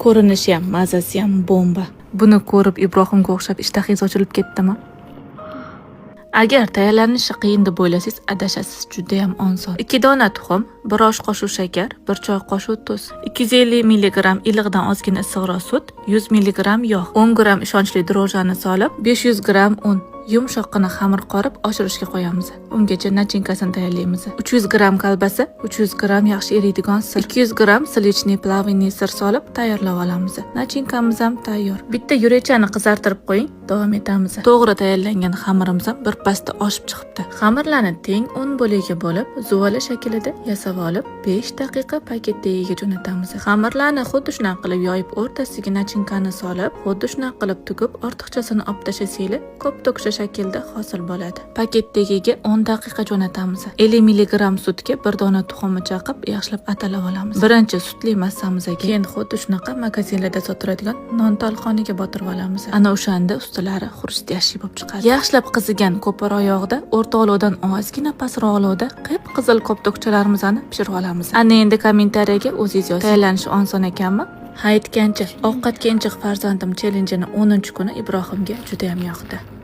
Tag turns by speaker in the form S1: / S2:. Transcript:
S1: Ko'rinishi ham, mazasi ham bomba. Buni ko'rib Ibrohimga o'xshab ishtahingiz ochilib ketdimi? Agar tayyorlanishi qiyin deb o'ylasangiz, adashasiz, juda ham oson. 2 dona tuxum, 1 osh qoshiq shakar, 1 choy qoshiq tuz, 250 mg iliqdan ozgina issiqroq sut, 100 mg yog', 10 g ishonchli drojani solib, 500 g un, yumshoqqina xamir qorib oshirishga qo'yamiz. Ungacha nachinkasini tayyorlaymiz. 300 g kolbasa, 300 g yaxshi eriydigan sir, 200 g slichniy plavinniy sir solib tayyorlab olamiz. Nachinkamiz ham tayyor. Bitta yurechani qizartirib qo'ying, davom etamiz. To'g'ri tayyorlangan xamirimiz ham bir pasda oshib chiqibdi. Xamirlarni teng 10 bo'lagiga bo'lib, zuvala shaklida yasab olib, 5 daqiqa paketdagiga jo'natamiz. Xamirlarni xuddi shunaqa qilib yoyib, o'rtasiga nachinkani solib, xuddi shunaqa qilib tugib, ortiqchasini olib tashlasanglar, ko'p to'kisha shaklda hosil bo'ladi. Paketdagiga 10 daqiqa jo'natamiz. 50 mg sutga 1 dona tuxumni chaqib, yaxshilab atalab olamiz. Birinchi sutli massamizga, keyin xuddi shunaqa magazinlarda sotiladigan non talqoniga botirib olamiz. Ana o'shanda ustalari xrustyashi bo'lib chiqadi. Yaxshilab qizigan ko'par yog'da, o'rta olovdan ozgina pastroq olovda qip-qizil koptokchalarimizni pishirib olamiz. Ana endi kommentariyaga o'zingiz yozing. Tayyorlanishi oson ekanmi? Hayitgancha ovqatga injiq farzandim challenge'ini 10-kuni Ibrohimga juda ham yoqdi.